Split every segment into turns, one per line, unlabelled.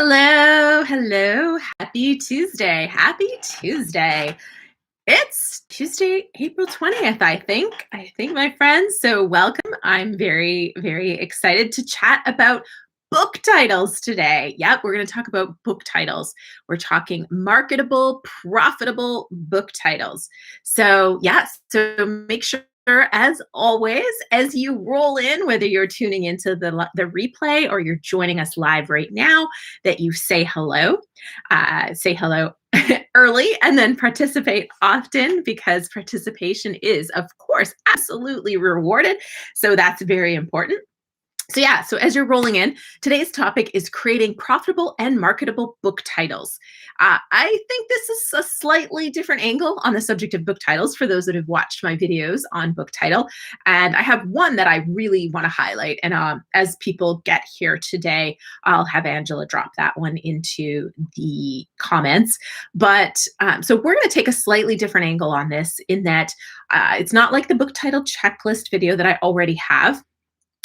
Hello, hello. Happy Tuesday. Happy Tuesday. It's Tuesday, April 20th, I think. My friends. So welcome. I'm very, very excited to chat about book titles today. Yep, we're going to talk about book titles. We're talking marketable, profitable book titles. So, yes, so make sure as always, as you roll in, whether you're tuning into the replay or you're joining us live right now, that you say hello. Say hello early and then participate often, because participation is, of course, absolutely rewarded. So that's very important. So as you're rolling in, today's topic is creating profitable and marketable book titles. I think this is a slightly different angle on the subject of book titles for those that have watched my videos on book title. And I have one that I really want to highlight. And as people get here today, I'll have Angela drop that one into the comments. But so we're going to take a slightly different angle on this, in that it's not like the book title checklist video that I already have,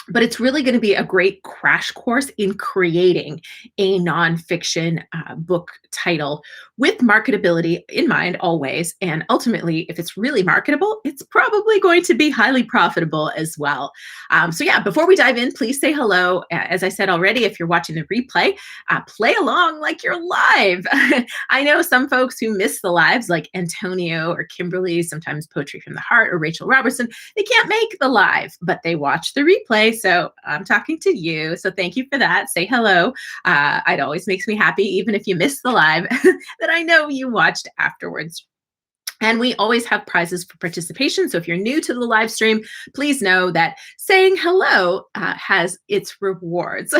but it's really going to be a great crash course in creating a nonfiction book title with marketability in mind always. And ultimately, if it's really marketable, it's probably going to be highly profitable as well. Before we dive in, please say hello. As I said already, if you're watching the replay, play along like you're live. I know some folks who miss the lives, like Antonio or Kimberly, sometimes Poetry from the Heart, or Rachel Robertson. They can't make the live, but they watch the replay. So I'm talking to you. So thank you for that. Say hello. It always makes me happy, even if you missed the live, that I know you watched afterwards. And we always have prizes for participation. So if you're new to the live stream, please know that saying hello has its rewards.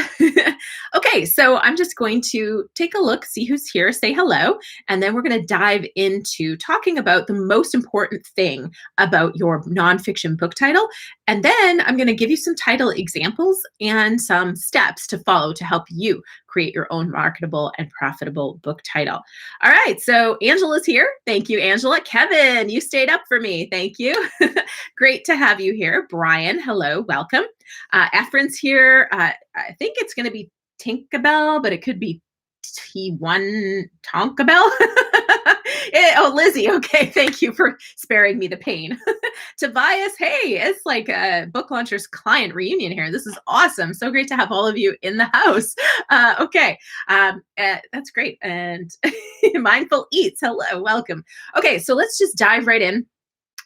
Okay, so I'm just going to take a look, see who's here, say hello, and then we're going to dive into talking about the most important thing about your nonfiction book title. And then I'm going to give you some title examples and some steps to follow to help you create your own marketable and profitable book title. All right, so Angela's here. Thank you, Angela. Kevin, you stayed up for me. Thank you. Great to have you here. Brian, hello, welcome. Efren's here. I think it's going to be Tinkerbell, but it could be T1 Tonkabell. Lizzie, okay, thank you for sparing me the pain. Tobias, hey, it's like a Book Launchers client reunion here. This is awesome. So great to have all of you in the house. That's great. And Mindful Eats, hello, welcome. Okay, so let's just dive right in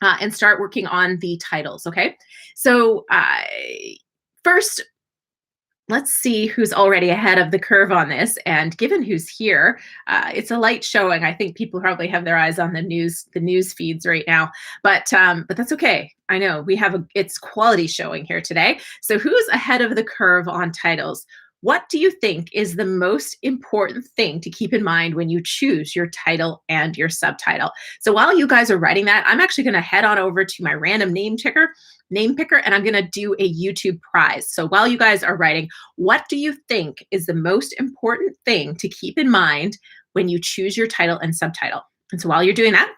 and start working on the titles, okay? So first, let's see who's already ahead of the curve on this. And given who's here, it's a light showing. I think people probably have their eyes on the news feeds right now, but that's okay. I know it's quality showing here today. So who's ahead of the curve on titles? What do you think is the most important thing to keep in mind when you choose your title and your subtitle? So while you guys are writing that, I'm actually going to head on over to my random name picker, and I'm going to do a YouTube prize. So while you guys are writing, what do you think is the most important thing to keep in mind when you choose your title and subtitle? And so while you're doing that,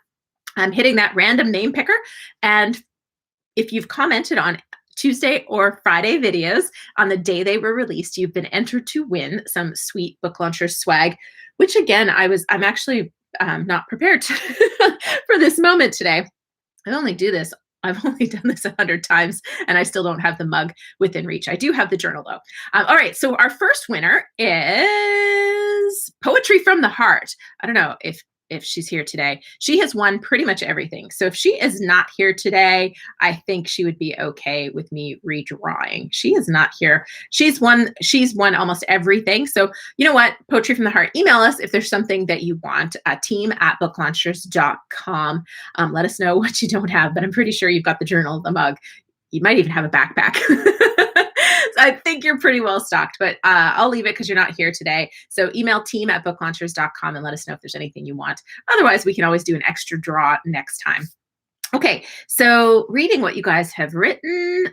I'm hitting that random name picker. And if you've commented on Tuesday or Friday videos on the day they were released, you've been entered to win some sweet Book Launchers swag, which again, I'm actually not prepared for this moment today. I've only done this 100 times, and I still don't have the mug within reach. I do have the journal though. All right, so our first winner is Poetry from the Heart. I don't know if she's here today. She has won pretty much everything. So if she is not here today, I think she would be okay with me redrawing. She is not here. She's won almost everything. So you know what? Poetry from the Heart, email us if there's something that you want, team@booklaunchers.com. Let us know what you don't have, but I'm pretty sure you've got the journal, the mug. You might even have a backpack. So I think you're pretty well stocked, but I'll leave it because you're not here today. So email team@booklaunchers.com and let us know if there's anything you want. Otherwise, we can always do an extra draw next time. Okay, so reading what you guys have written.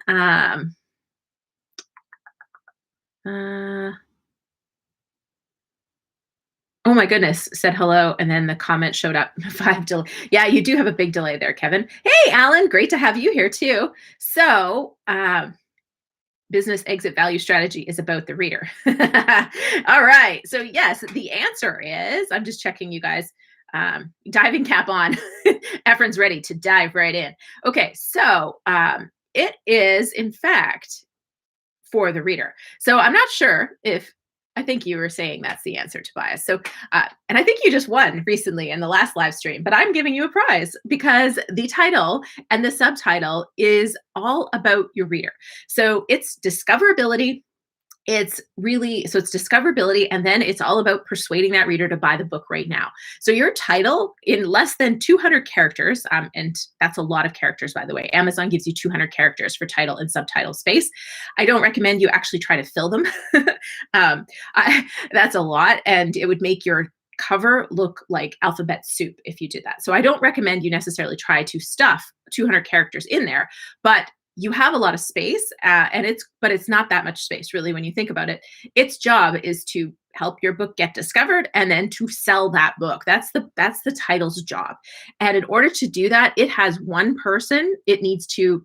Oh my goodness, said hello, and then the comment showed up. 5 delay. Yeah, you do have a big delay there, Kevin. Hey, Alan, great to have you here too. So business exit value strategy is about the reader. All right. So yes, the answer is, I'm just checking you guys. Diving cap on. Efren's ready to dive right in. Okay. So it is, in fact, for the reader. So I'm not sure if, I think you were saying that's the answer, Tobias. So, and I think you just won recently in the last live stream, but I'm giving you a prize because the title and the subtitle is all about your reader. So it's discoverability. It's discoverability, and then it's all about persuading that reader to buy the book right now. So your title in less than 200 characters, and that's a lot of characters, by the way. Amazon gives you 200 characters for title and subtitle space. I don't recommend you actually try to fill them. That's a lot, and it would make your cover look like alphabet soup if you did that. So I don't recommend you necessarily try to stuff 200 characters in there, but you have a lot of space, but it's not that much space really when you think about it. Its job is to help your book get discovered and then to sell that book. That's the title's job. And in order to do that, it has one person it needs to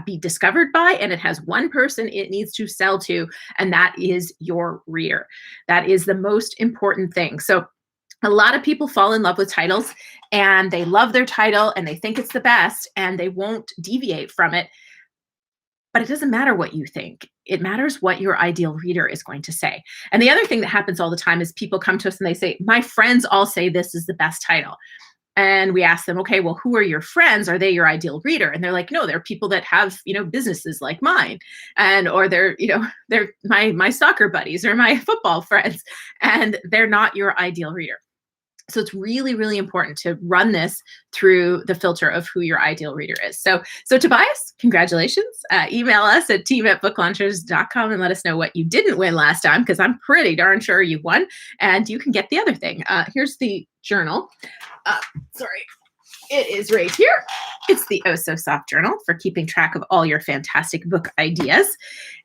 be discovered by, and it has one person it needs to sell to, and that is your reader. That is the most important thing. So a lot of people fall in love with titles, and they love their title and they think it's the best and they won't deviate from it. But it doesn't matter what you think. It matters what your ideal reader is going to say. And the other thing that happens all the time is people come to us and they say, my friends all say this is the best title. And we ask them, okay, well, who are your friends? Are they your ideal reader? And they're like, no, they're people that have, businesses like mine. Or they're my soccer buddies or my football friends. And they're not your ideal reader. So it's really, really important to run this through the filter of who your ideal reader is. So Tobias, congratulations. Email us at team@booklaunchers.com and let us know what you didn't win last time, because I'm pretty darn sure you won. And you can get the other thing. Here's the journal. Sorry. It is right here. It's the Oh So Soft journal for keeping track of all your fantastic book ideas.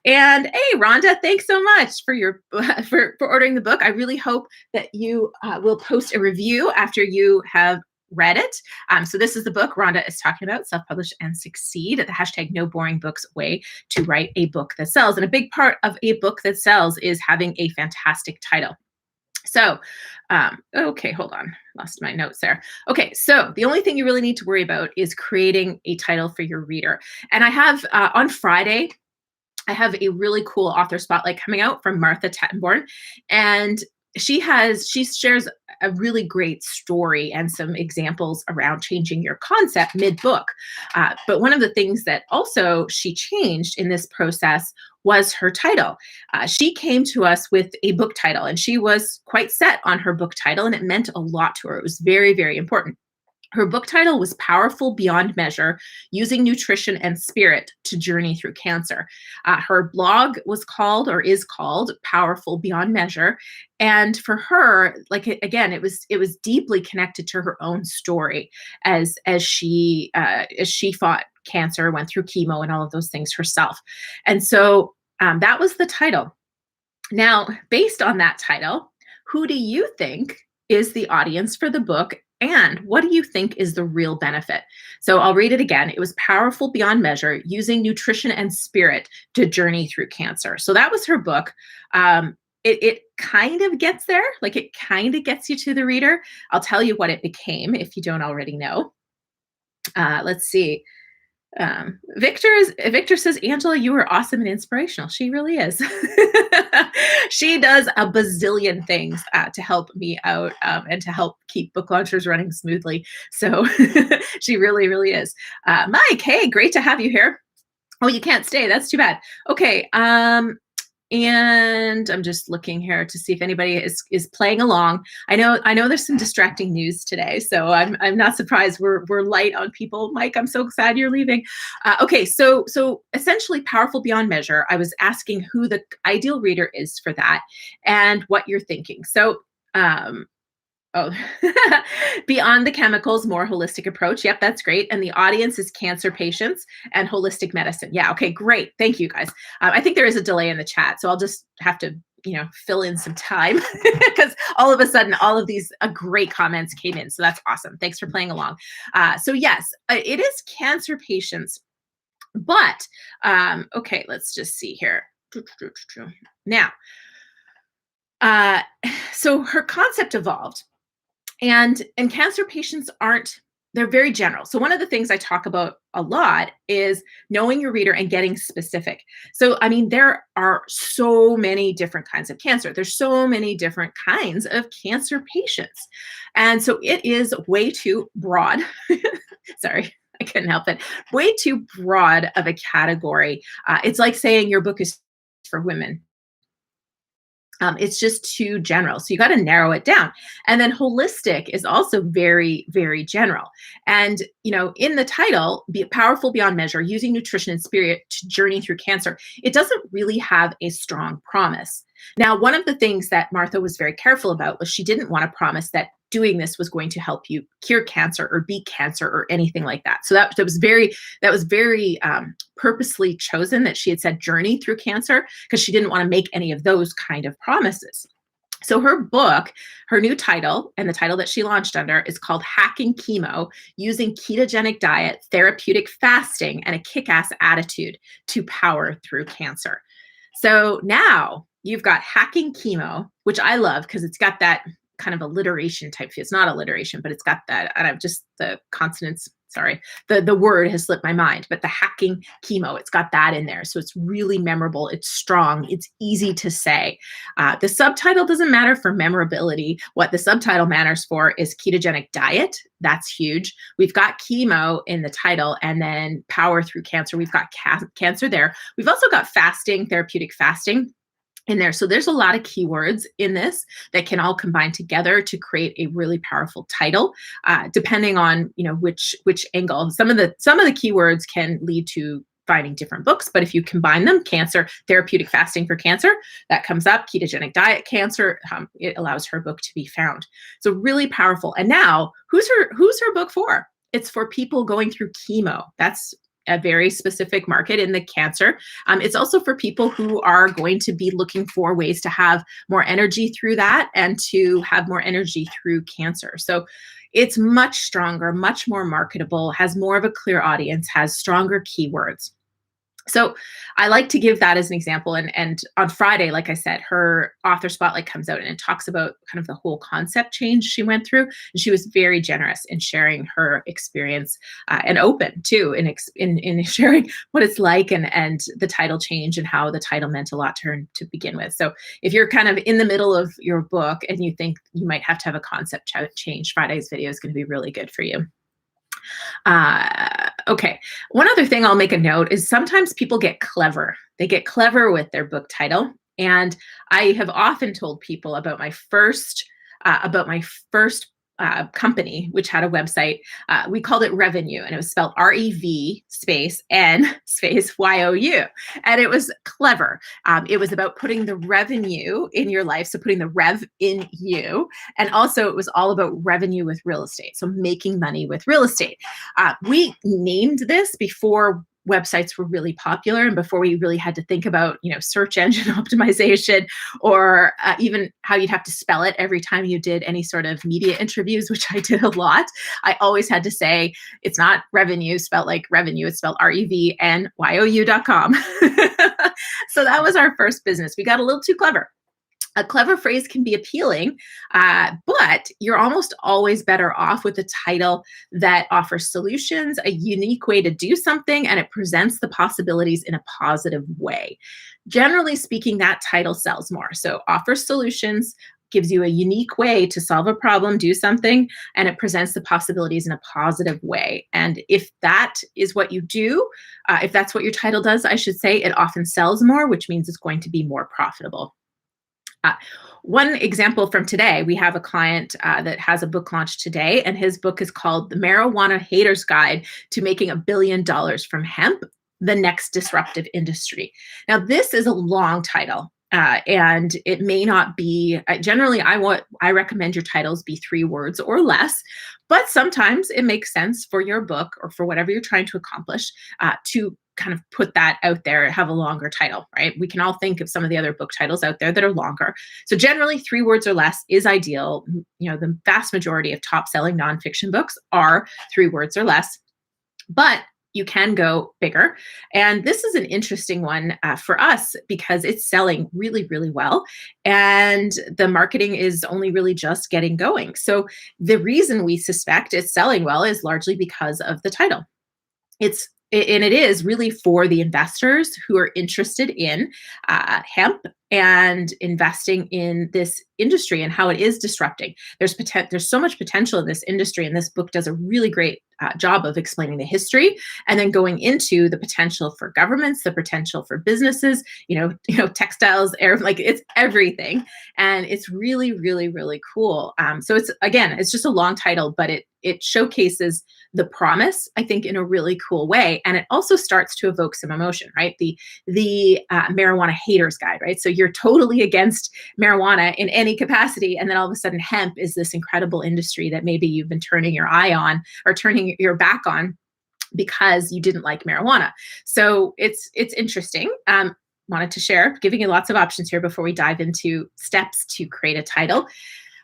And hey, Rhonda, thanks so much for your for ordering the book. I really hope that you will post a review after you have read it. So this is the book Rhonda is talking about, Self-Publish and Succeed, at the hashtag No Boring Books way to write a book that sells. And a big part of a book that sells is having a fantastic title. So, okay, hold on. Lost my notes there. Okay, so the only thing you really need to worry about is creating a title for your reader. And I have, on Friday, I have a really cool author spotlight coming out from Martha Tettenborn. And she shares a really great story and some examples around changing your concept mid-book. But one of the things that also she changed in this process was her title. She came to us with a book title, and she was quite set on her book title, and it meant a lot to her. It was very, very important. Her book title was Powerful Beyond Measure, Using Nutrition and Spirit to Journey Through Cancer. Her blog was called, or is called, Powerful Beyond Measure. And for her, again, it was deeply connected to her own story as she fought cancer, went through chemo and all of those things herself. And so that was the title. Now, based on that title, who do you think is the audience for the book? And what do you think is the real benefit? So I'll read it again. It was Powerful Beyond Measure, Using Nutrition and Spirit to Journey Through Cancer. So that was her book. It kind of gets there, it kind of gets you to the reader. I'll tell you what it became if you don't already know. Let's see. Victor says, Angela, you are awesome and inspirational. She really is. She does a bazillion things to help me out and to help keep Book Launchers running smoothly. So she really, really is. Mike, hey, great to have you here. Oh, you can't stay. That's too bad. Okay. And I'm just looking here to see if anybody is playing along. I know there's some distracting news today, so I'm not surprised we're light on people. Mike, I'm so sad you're leaving. Okay, so essentially, Powerful Beyond Measure. I was asking who the ideal reader is for that, and what you're thinking. So. Beyond the chemicals, more holistic approach. Yep, that's great. And the audience is cancer patients and holistic medicine. Yeah, okay, great. Thank you, guys. I think there is a delay in the chat, so I'll just have to, fill in some time because all of a sudden, all of these great comments came in. So that's awesome. Thanks for playing along. So yes, it is cancer patients But, okay, let's just see here. Now, uh, so her concept evolved, and cancer patients aren't, they're very general. So one of the things I talk about a lot is knowing your reader and getting specific. So I mean, there are so many different kinds of cancer. There's so many different kinds of cancer patients. And so it is way too broad. Sorry, I couldn't help it. Way too broad of a category. It's like saying your book is for women. It's just too general. So you got to narrow it down. And then holistic is also very, very general. And, in the title, Be Powerful Beyond Measure, Using Nutrition and Spirit to Journey Through Cancer, it doesn't really have a strong promise. Now, one of the things that Martha was very careful about was she didn't want to promise that doing this was going to help you cure cancer or beat cancer or anything like that. So that was very purposely chosen, that she had said journey through cancer, because she didn't want to make any of those kind of promises. So her book, her new title, and the title that she launched under, is called Hacking Chemo: Using Ketogenic Diet, Therapeutic Fasting, and a Kick-Ass Attitude to Power Through Cancer. So now you've got Hacking Chemo, which I love because it's got that kind of alliteration type feel. It's not alliteration, but it's got that, and I've just, the consonants, sorry, the word has slipped my mind, but the Hacking Chemo, it's got that in there. So it's really memorable. It's strong. It's easy to say. The subtitle doesn't matter for memorability. What the subtitle matters for is ketogenic diet. That's huge. We've got chemo in the title, and then power through cancer. We've got cancer there. We've also got fasting, therapeutic fasting in there. So there's a lot of keywords in this that can all combine together to create a really powerful title, depending on which angle. Some of the keywords can lead to finding different books, but if you combine them, cancer, therapeutic fasting for cancer, that comes up. Ketogenic diet, cancer, it allows her book to be found. So really powerful. And now, who's her book for? It's for people going through chemo. That's a very specific market in the cancer. It's also for people who are going to be looking for ways to have more energy through that and to have more energy through cancer. So it's much stronger, much more marketable, has more of a clear audience, has stronger keywords. So I like to give that as an example. And on Friday, like I said, her author spotlight comes out and it talks about kind of the whole concept change she went through. And she was very generous in sharing her experience, and open too in sharing what it's like, and the title change and how the title meant a lot to her to begin with. So if you're kind of in the middle of your book and you think you might have to have a concept change, Friday's video is going to be really good for you. Okay. One other thing I'll make a note is sometimes people get clever. They get clever with their book title. And I have often told people about my first company, which had a website. We called it Revenue, and it was spelled REV space N space YOU. And it was clever. It was about putting the revenue in your life, so putting the rev in you. And also it was all about revenue with real estate, so making money with real estate. We named this before websites were really popular and before we really had to think about search engine optimization, or even how you'd have to spell it every time you did any sort of media interviews, which I did a lot. I always had to say it's not revenue spelled like revenue, it's spelled REVNYOU.com. So that was our first business. We got a little too clever. A clever phrase can be appealing, but you're almost always better off with a title that offers solutions, a unique way to do something, and it presents the possibilities in a positive way. Generally speaking, that title sells more. So offers solutions, gives you a unique way to solve a problem, do something, and it presents the possibilities in a positive way. And if that is what you do, if that's what your title does, I should say, it often sells more, which means it's going to be more profitable. One example from today, we have a client that has a book launch today, and his book is called The Marijuana Hater's Guide to Making $1 Billion from Hemp, the Next Disruptive Industry. Now, this is a long title. And it may not be, generally I recommend your titles be 3 words or less, but sometimes it makes sense for your book or for whatever you're trying to accomplish to kind of put that out there, have a longer title, right? We can all think of some of the other book titles out there that are longer. So generally 3 words or less is ideal. The vast majority of top selling nonfiction books are 3 words or less. But you can go bigger. And this is an interesting one for us because it's selling really, really well. And the marketing is only really just getting going. So the reason we suspect it's selling well is largely because of the title. And it is really for the investors who are interested in hemp and investing in this industry and how it is disrupting. There's so much potential in this industry, and this book does a really great job of explaining the history and then going into the potential for governments, the potential for businesses, textiles, air, like it's everything, and it's really, really, really cool. So it's just a long title, but it showcases the promise, I think, in a really cool way. And it also starts to evoke some emotion, right? The marijuana haters guide, right? So you're totally against marijuana in any capacity. And then all of a sudden hemp is this incredible industry that maybe you've been turning your eye on or turning your back on because you didn't like marijuana. So it's interesting. Wanted to share, giving you lots of options here before we dive into steps to create a title.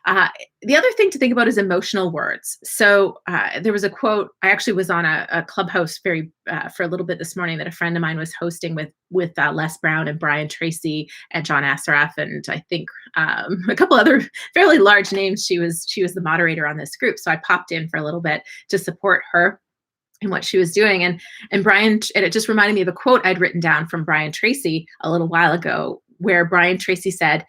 The other thing to think about is emotional words. So there was a quote. I actually was on a Clubhouse for a little bit this morning that a friend of mine was hosting with Les Brown and Brian Tracy and John Assaraf, and I think a couple other fairly large names. She was the moderator on this group, so I popped in for a little bit to support her and what she was doing. And Brian, and it just reminded me of a quote I'd written down from Brian Tracy a little while ago, where Brian Tracy said,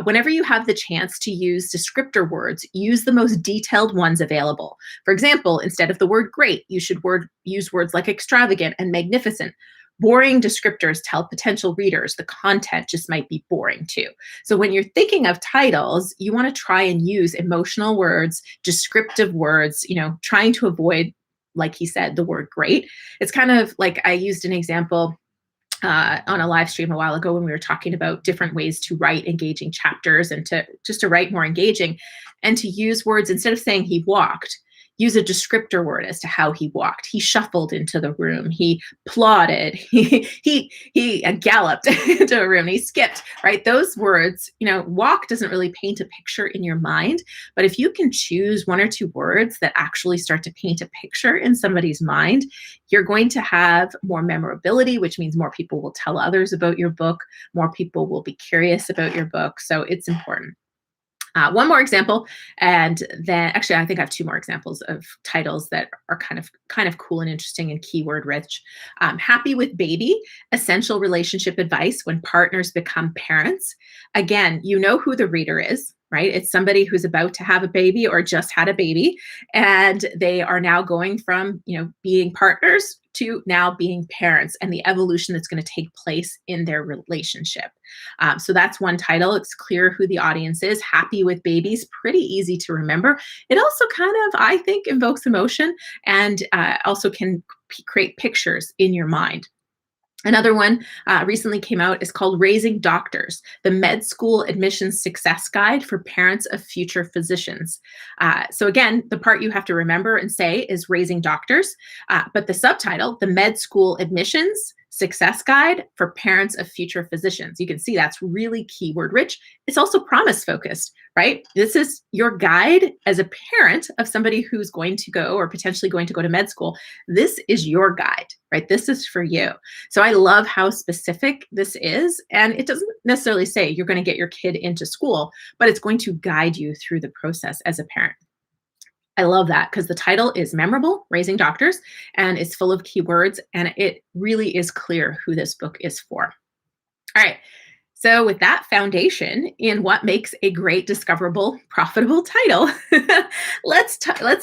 whenever you have the chance to use descriptor words, use the most detailed ones available. For example, instead of the word great, you should use words like extravagant and magnificent. Boring descriptors tell potential readers the content just might be boring too. So when you're thinking of titles, you want to try and use emotional words, descriptive words, trying to avoid, like he said, the word great. It's kind of like I used an example on a live stream a while ago when we were talking about different ways to write engaging chapters and to write more engaging, and to use words instead of saying he walked, use a descriptor word as to how he walked. He shuffled into the room. He plodded. He galloped into a room. He skipped, right? Those words, walk doesn't really paint a picture in your mind, but if you can choose one or two words that actually start to paint a picture in somebody's mind, you're going to have more memorability, which means more people will tell others about your book. More people will be curious about your book. So it's important. One more example, and then actually I think I have two more examples of titles that are kind of cool and interesting and keyword rich. Happy with Baby, essential relationship advice when partners become parents. Again, you know who the reader is, right? It's somebody who's about to have a baby or just had a baby, and they are now going from, being partners to now being parents, and the evolution that's going to take place in their relationship. So that's one title. It's clear who the audience is. Happy with Babies, pretty easy to remember. It also kind of, I think, invokes emotion and also can create pictures in your mind. Another one recently came out is called Raising Doctors, the Med School Admissions Success Guide for Parents of Future Physicians. So again, the part you have to remember and say is Raising Doctors, but the subtitle, the Med School Admissions Success Guide for Parents of Future Physicians. You can see that's really keyword rich. It's also promise focused, right? This is your guide as a parent of somebody who's going to go or potentially going to go to med school. This is your guide, right? This is for you. So I love how specific this is. And it doesn't necessarily say you're going to get your kid into school, but it's going to guide you through the process as a parent. I love that because the title is memorable, Raising Doctors, and it's full of keywords, and it really is clear who this book is for. All right. So with that foundation in what makes a great, discoverable, profitable title, let's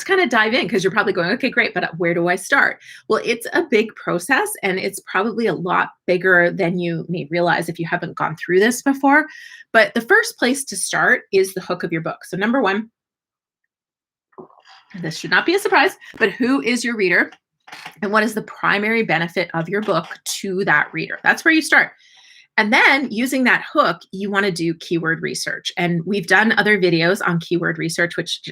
kind of dive in, because you're probably going, okay, great, but where do I start? Well, it's a big process, and it's probably a lot bigger than you may realize if you haven't gone through this before. But the first place to start is the hook of your book. So number one, this should not be a surprise, but who is your reader and what is the primary benefit of your book to that reader? That's where you start. And then using that hook, you want to do keyword research. And we've done other videos on keyword research, which,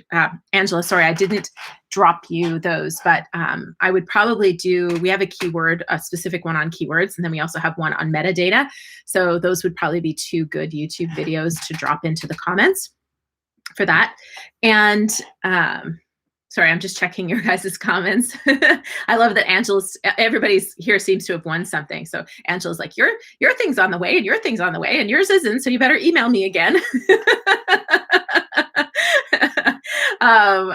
Angela, sorry, I didn't drop you those, but I would probably we have a specific one on keywords, and then we also have one on metadata. So those would probably be two good YouTube videos to drop into the comments for that. And Sorry, I'm just checking your guys' comments. I love that everybody's here seems to have won something. So Angela's like, your thing's on the way and your thing's on the way and yours isn't. So you better email me again. um,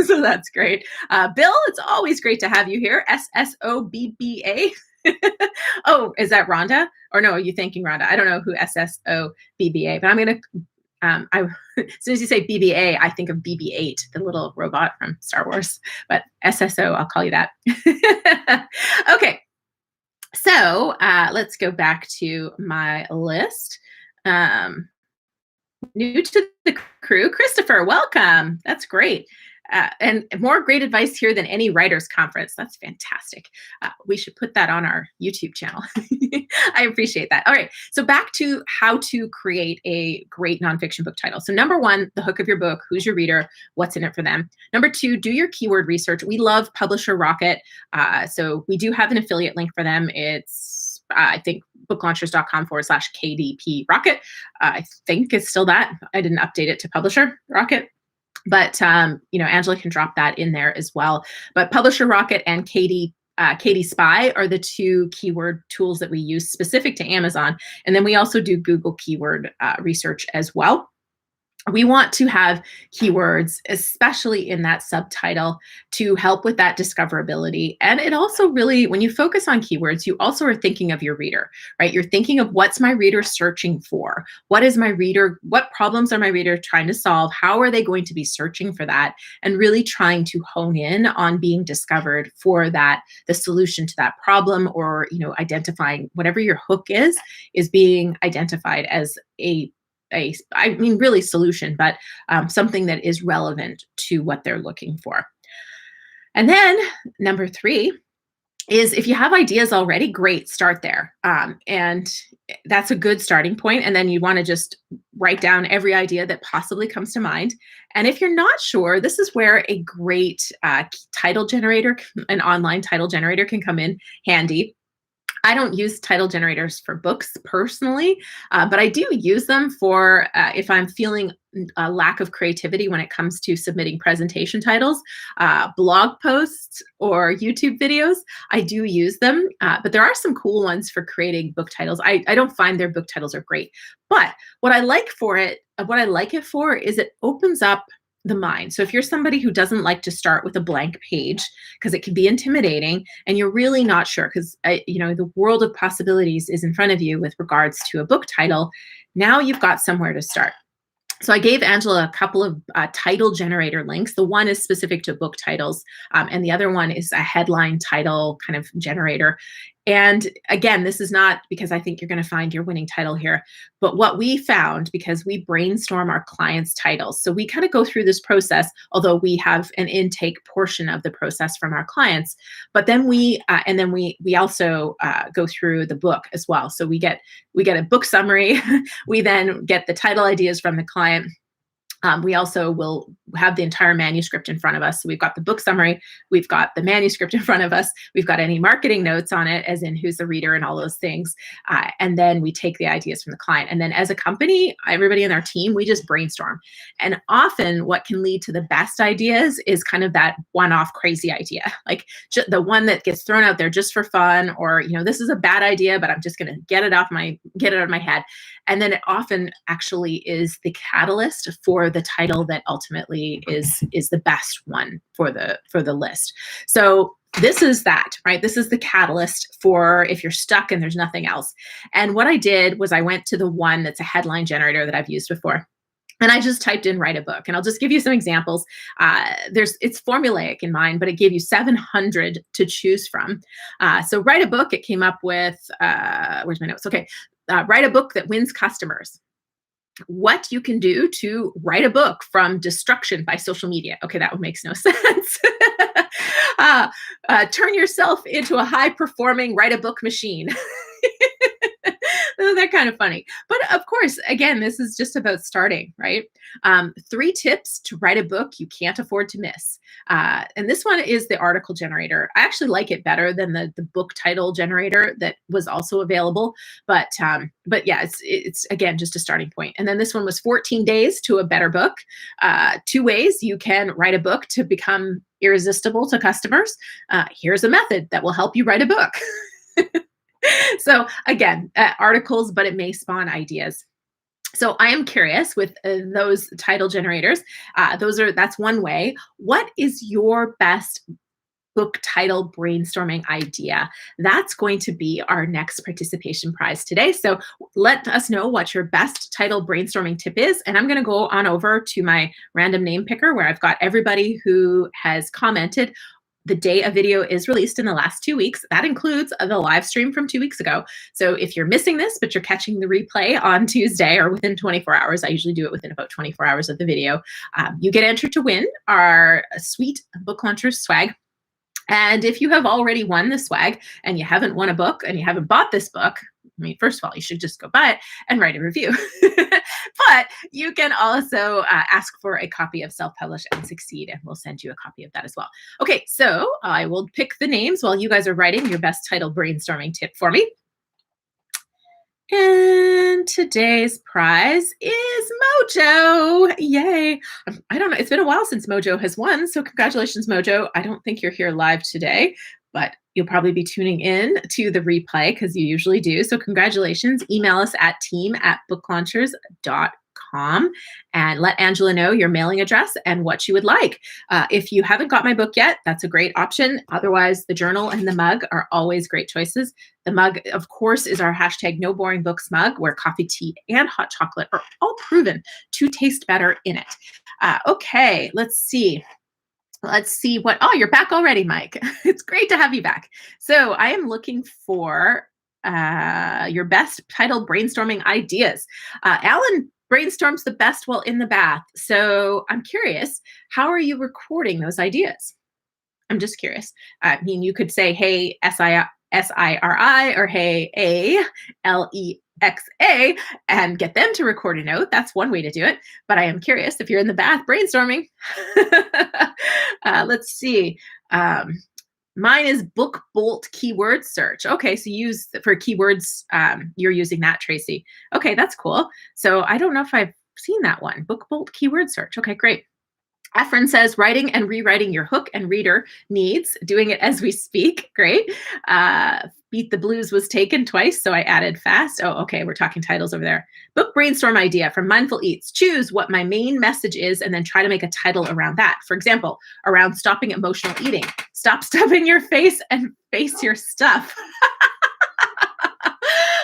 so that's great. Bill, it's always great to have you here. SSOBBA. Oh, is that Rhonda? Or no, are you thanking Rhonda? I don't know who SSOBBA, but I'm going to as soon as you say BB-8, I think of BB-8, the little robot from Star Wars. But SSO, I'll call you that. Okay, so let's go back to my list. New to the crew, Christopher, welcome. That's great. And more great advice here than any writers conference. That's fantastic. We should put that on our YouTube channel. I appreciate that. All right, so back to how to create a great nonfiction book title. So number one, the hook of your book, who's your reader, what's in it for them. Number two, do your keyword research. We love Publisher Rocket. So we do have an affiliate link for them. It's, I think, booklaunchers.com/KDP Rocket. I think it's still that. I didn't update it to Publisher Rocket. But, Angela can drop that in there as well. But Publisher Rocket and Katie Spy are the two keyword tools that we use specific to Amazon. And then we also do Google keyword research as well. We want to have keywords, especially in that subtitle, to help with that discoverability. And it also really, when you focus on keywords, you also are thinking of your reader, right? You're thinking of what's my reader searching for? What problems are my reader trying to solve? How are they going to be searching for that? And really trying to hone in on being discovered for that, the solution to that problem, or, identifying whatever your hook is being identified as really solution, but something that is relevant to what they're looking for. And then number three is, if you have ideas already, great, start there. And that's a good starting point. And then you want to just write down every idea that possibly comes to mind. And if you're not sure, this is where a great title generator, an online title generator, can come in handy. I don't use title generators for books personally, but I do use them for if I'm feeling a lack of creativity when it comes to submitting presentation titles, blog posts, or YouTube videos. I do use them, but there are some cool ones for creating book titles. I don't find their book titles are great, but what I like it for is it opens up the mind. So if you're somebody who doesn't like to start with a blank page because it can be intimidating and you're really not sure, because the world of possibilities is in front of you with regards to a book title, now you've got somewhere to start. So I gave Angela a couple of title generator links. The one is specific to book titles, and the other one is a headline title kind of generator. And again, this is not because I think you're going to find your winning title here, but what we found, because we brainstorm our clients' titles. So we kind of go through this process, although we have an intake portion of the process from our clients, but then we also go through the book as well. So we get a book summary. We then get the title ideas from the client. We also will have the entire manuscript in front of us. So we've got the book summary, we've got the manuscript in front of us, we've got any marketing notes on it, as in who's the reader and all those things. And then we take the ideas from the client. And then as a company, everybody in our team, we just brainstorm. And often what can lead to the best ideas is kind of that one-off crazy idea, like the one that gets thrown out there just for fun, or, this is a bad idea, but I'm just going to get it out of my head. And then it often actually is the catalyst for the title that ultimately is the best one for the list. So this is that, right? This is the catalyst for if you're stuck and there's nothing else. And what I did was I went to the one that's a headline generator that I've used before. And I just typed in write a book, and I'll just give you some examples. It's formulaic in mine, but it gave you 700 to choose from. So write a book, it came up with, where's my notes? Okay, write a book that wins customers. What you can do to write a book from destruction by social media. Okay, that one makes no sense. Turn yourself into a high-performing write a book machine. So they're kind of funny. But of course, again, this is just about starting, right? 3 tips to write a book you can't afford to miss. And this one is the article generator. I actually like it better than the book title generator that was also available. But yeah, it's again just a starting point. And then this one was 14 days to a better book. 2 ways you can write a book to become irresistible to customers. Here's a method that will help you write a book. So again, articles, but it may spawn ideas. So I am curious with those title generators. That's one way. What is your best book title brainstorming idea? That's going to be our next participation prize today. So let us know what your best title brainstorming tip is. And I'm going to go on over to my random name picker where I've got everybody who has commented the day a video is released in the last 2 weeks. That includes the live stream from 2 weeks ago. So if you're missing this, but you're catching the replay on Tuesday or within 24 hours, I usually do it within about 24 hours of the video, you get entered to win our sweet Book Launchers swag. And if you have already won the swag and you haven't won a book and you haven't bought this book, I mean, first of all, you should just go buy it and write a review. But you can also ask for a copy of Self-Publish and Succeed, and we'll send you a copy of that as well. Okay, so I will pick the names while you guys are writing your best title brainstorming tip for me. And today's prize is Mojo. Yay. I don't know. It's been a while since Mojo has won. So congratulations, Mojo. I don't think you're here live today, but you'll probably be tuning in to the replay because you usually do. So congratulations. Email us at team@booklaunchers.com and let Angela know your mailing address and what you would like. If you haven't got my book yet, that's a great option. Otherwise, the journal and the mug are always great choices. The mug, of course, is our #NoBoringBooks mug, where coffee, tea, and hot chocolate are all proven to taste better in it. Okay, let's see. Let's see what, oh, you're back already, Mike. It's great to have you back. So I am looking for your best title brainstorming ideas. Alan brainstorms the best while in the bath. So I'm curious, how are you recording those ideas? I'm just curious. I mean, you could say, hey, SIRI, or hey, ALEXA, and get them to record a note. That's one way to do it. But I am curious if you're in the bath brainstorming. Let's see. Mine is book bolt keyword search. Okay, so use for keywords, you're using that, Tracy. Okay, that's cool. So I don't know if I've seen that one. Book bolt keyword search. Okay, great. Efren says, writing and rewriting your hook and reader needs, doing it as we speak. Great. Beat the Blues was taken twice, so I added fast. Oh, okay, we're talking titles over there. Book brainstorm idea from Mindful Eats. Choose what my main message is and then try to make a title around that. For example, around stopping emotional eating. Stop stuffing your face and face your stuff.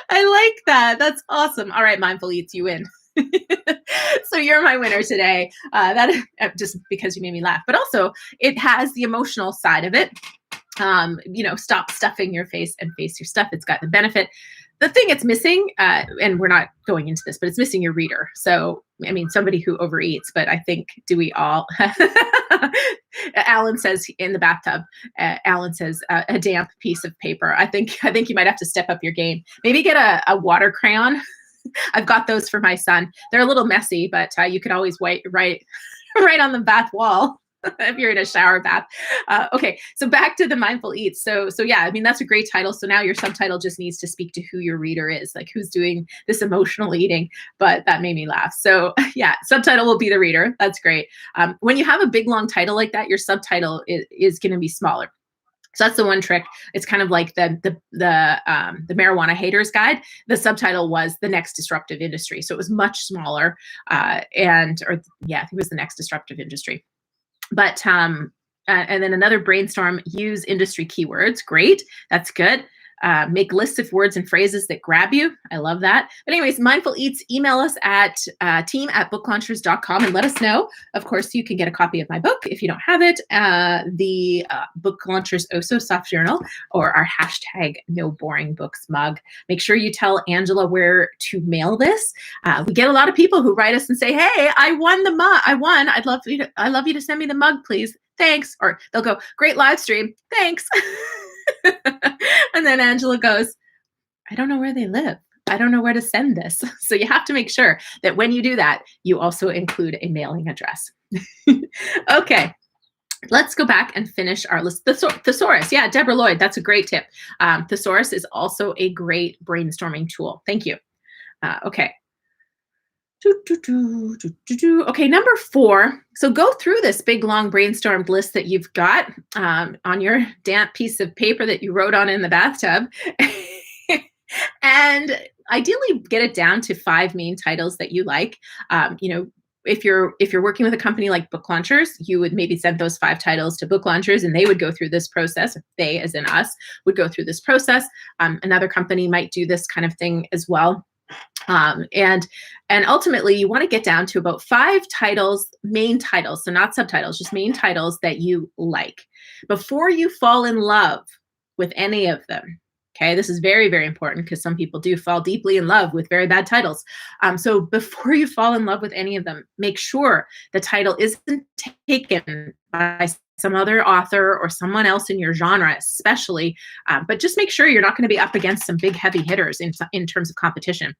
I like that. That's awesome. All right, Mindful Eats, you win. So you're my winner today. That just because you made me laugh, but also it has the emotional side of it. Stop stuffing your face and face your stuff. It's got the benefit. The thing it's missing, and we're not going into this, but it's missing your reader. So, I mean, somebody who overeats, but I think, do we all? Alan says in the bathtub, Alan says a damp piece of paper. I think you might have to step up your game. Maybe get a water crayon. I've got those for my son. They're a little messy, but you could always write on the bath wall if you're in a shower bath. Okay, so back to the Mindful Eats. So yeah, I mean, that's a great title. So now your subtitle just needs to speak to who your reader is, like who's doing this emotional eating, but that made me laugh. So yeah, subtitle will be the reader. That's great. When you have a big, long title like that, your subtitle is going to be smaller. So that's the one trick. It's kind of like the marijuana haters guide. The subtitle was the next disruptive industry. So it was much smaller. I think it was the next disruptive industry. But and then another brainstorm, use industry keywords. Great. That's good. Make lists of words and phrases that grab you. I love that. But anyways, Mindful Eats, email us at team@booklaunchers.com and let us know. Of course, you can get a copy of my book if you don't have it, the Book Launchers Oh So Soft Journal, or our #NoBoringBooks mug. Make sure you tell Angela where to mail this. We get a lot of people who write us and say, hey, I won the mug. I won. I'd love you to send me the mug, please. Thanks. Or they'll go, great live stream. Thanks. And then Angela goes, I don't know where they live. I don't know where to send this. So you have to make sure that when you do that, you also include a mailing address. Okay. Let's go back and finish our list. Thesaurus. Yeah, Deborah Lloyd, that's a great tip. Thesaurus is also a great brainstorming tool. Thank you. Okay. Okay, number 4. So go through this big, long brainstormed list that you've got on your damp piece of paper that you wrote on in the bathtub. And ideally get it down to 5 main titles that you like. If you're working with a company like Book Launchers, you would maybe send those 5 titles to Book Launchers, and they would go through this process. They, as in us, would go through this process. Another company might do this kind of thing as well. And ultimately, you want to get down to about 5 titles, main titles, so not subtitles, just main titles that you like before you fall in love with any of them. Okay, this is very, very important because some people do fall deeply in love with very bad titles. So before you fall in love with any of them, make sure the title isn't taken by some other author or someone else in your genre, especially. But just make sure you're not going to be up against some big heavy hitters in terms of competition.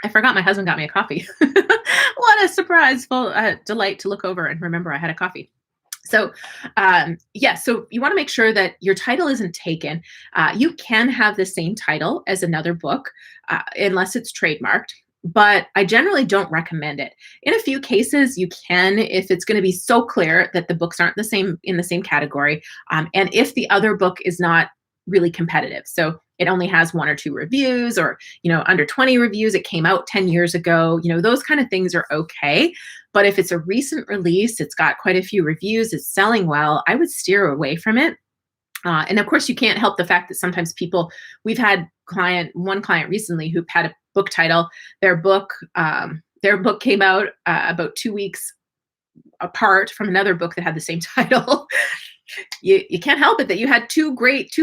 I forgot my husband got me a coffee. What a surprise, full delight to look over and remember I had a coffee. So so you want to make sure that your title isn't taken. You can have the same title as another book unless it's trademarked, but I generally don't recommend it. In a few cases, you can if it's going to be so clear that the books aren't in the same category, and if the other book is not really competitive. So it only has 1 or 2 reviews, or under 20 reviews. It came out 10 years ago. Those kind of things are okay. But if it's a recent release, it's got quite a few reviews, it's selling well, I would steer away from it. And of course, you can't help the fact that sometimes we've had one client recently who had a book title. Their book came out about 2 weeks apart from another book that had the same title. You can't help it that you had two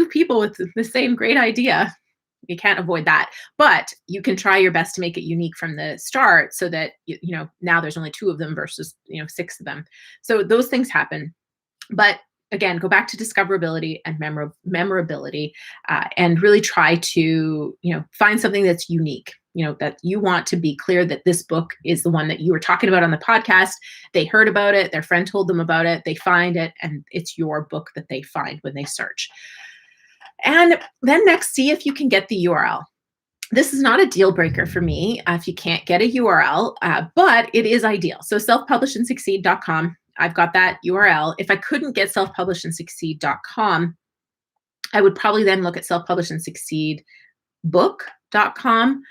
people with the same great idea. You can't avoid that, but you can try your best to make it unique from the start, so that now there's only 2 of them versus 6 of them. So those things happen, but again, go back to discoverability and memorability, and really try to find something that's unique. That you want to be clear that this book is the one that you were talking about on the podcast. They heard about it, their friend told them about it, they find it, and it's your book that they find when they search. And then next, see if you can get the URL. This is not a deal breaker for me if you can't get a URL, but it is ideal. So selfpublishandsucceed.com, I've got that URL. If I couldn't get selfpublishandsucceed.com, I would probably then look at selfpublishandsucceedbook.com.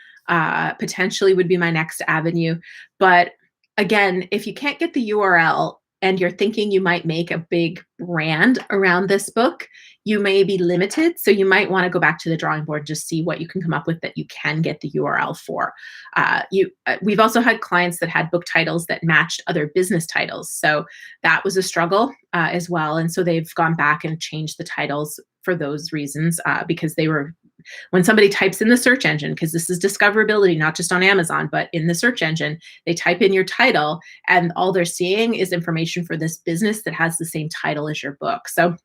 Potentially would be my next avenue. But again, if you can't get the URL and you're thinking you might make a big brand around this book, you may be limited. So you might want to go back to the drawing board, just see what you can come up with that you can get the URL for. We've also had clients that had book titles that matched other business titles. So that was a struggle as well. And so they've gone back and changed the titles for those reasons, because when somebody types in the search engine, because this is discoverability, not just on Amazon, but in the search engine, they type in your title and all they're seeing is information for this business that has the same title as your book. So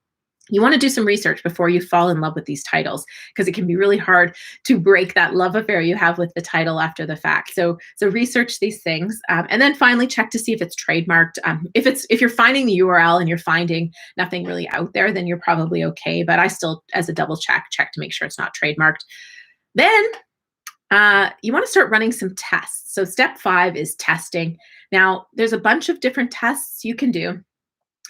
you want to do some research before you fall in love with these titles, because it can be really hard to break that love affair you have with the title after the fact. So research these things, and then finally check to see if it's trademarked. If you're finding the URL and you're finding nothing really out there, then you're probably okay. But I still, as a double check to make sure it's not trademarked. Then you want to start running some tests. So step 5 is testing. Now, there's a bunch of different tests you can do.